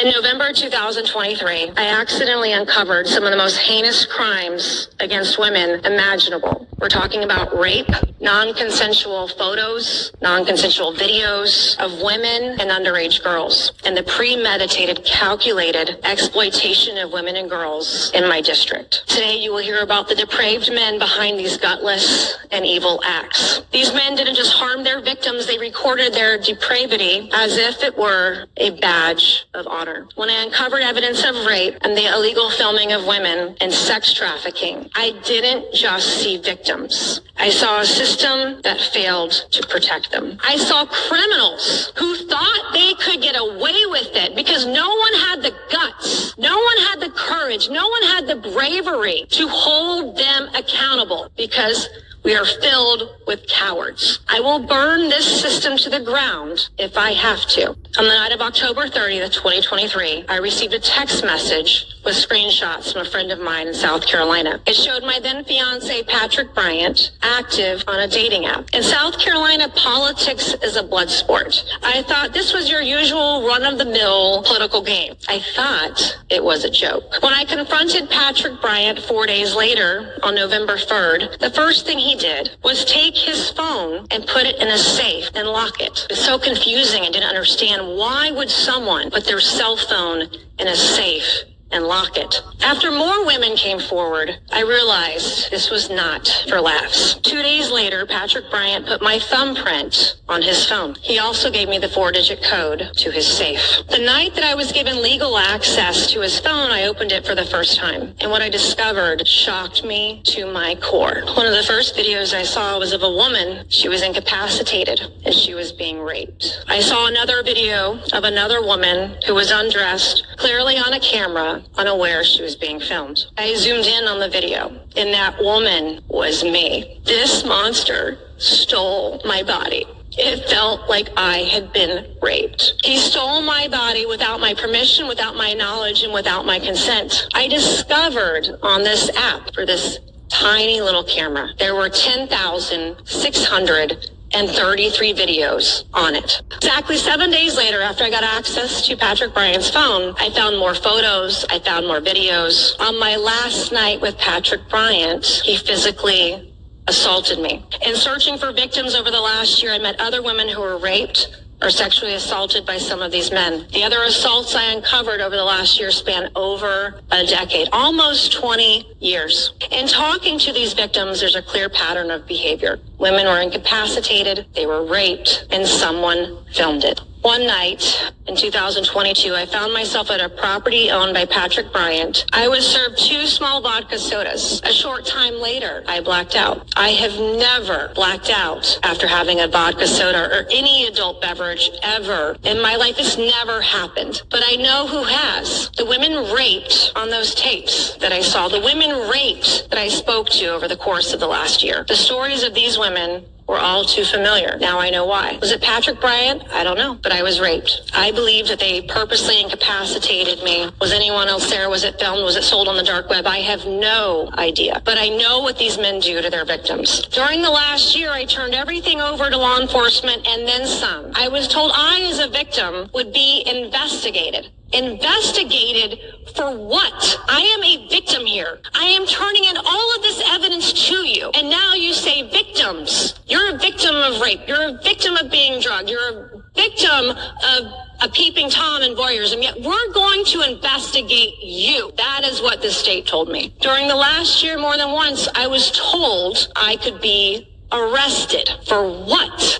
In November 2023, I accidentally uncovered some of the most heinous crimes against women imaginable. We're talking about rape, non-consensual photos, non-consensual videos of women and underage girls, and the premeditated, calculated exploitation of women and girls in my district. Today, you will hear about the depraved men behind these gutless and evil acts. These men didn't just harm their victims, they recorded their depravity as if it were a badge of honor. When I uncovered evidence of rape and the illegal filming of women and sex trafficking, I didn't just see victims. I saw a system that failed to protect them. I saw criminals who thought they could get away with it because no one had the guts, no one had the courage, no one had the bravery to hold them accountable because we are filled with cowards. I will burn this system to the ground if I have to. On the night of October 30th, 2023, I received a text message with screenshots from a friend of mine in South Carolina. It showed my then fiance, Patrick Bryant, active on a dating app. In South Carolina, politics is a blood sport. I thought this was your usual run-of-the-mill political game. I thought it was a joke. When I confronted Patrick Bryant 4 days later, on November 3rd, the first thing he did was take his phone and put it in a safe and lock it. It was so confusing. I didn't understand, why would someone put their cell phone in a safe and lock it? After more women came forward, I realized this was not for laughs. 2 days later, Patrick Bryant put my thumbprint on his phone. He also gave me the 4-digit code to his safe. The night that I was given legal access to his phone, I opened it for the first time. And what I discovered shocked me to my core. One of the first videos I saw was of a woman. She was incapacitated and she was being raped. I saw another video of another woman who was undressed, clearly on a camera, unaware she was being filmed. I zoomed in on the video, and that woman was me. This monster stole my body. It felt like I had been raped. He stole my body without my permission, without my knowledge, and without my consent. I discovered on this app, for this tiny little camera, there were 10,633 videos on it. Exactly 7 days later, after I got access to Patrick Bryant's phone, I found more photos, I found more videos. On my last night with Patrick Bryant, he physically assaulted me. In searching for victims over the last year, I met other women who were raped or sexually assaulted by some of these men. The other assaults I uncovered over the last year span over a decade, almost 20 years. In talking to these victims, there's a clear pattern of behavior. Women were incapacitated, they were raped, and someone filmed it. One night in 2022, I found myself at a property owned by Patrick Bryant. I was served 2 small vodka sodas. A short time later, I blacked out. I have never blacked out after having a vodka soda or any adult beverage ever in my life. It's never happened. But I know who has. The women raped on those tapes that I saw. The women raped that I spoke to over the course of the last year. The stories of these women were all too familiar. Now I know why. Was it Patrick Bryant? I don't know, but I was raped. I believe that they purposely incapacitated me. Was anyone else there? Was it filmed? Was it sold on the dark web? I have no idea, but I know what these men do to their victims. During the last year, I turned everything over to law enforcement and then some. I was told I, as a victim, would be investigated. Investigated for what? I am a victim here. I am turning in all of this evidence to you. And now you say victims. You're a victim of rape. You're a victim of being drugged. You're a victim of a peeping Tom and voyeurism. Yet we're going to investigate you. That is what the state told me. During the last year, more than once, I was told I could be arrested. For what?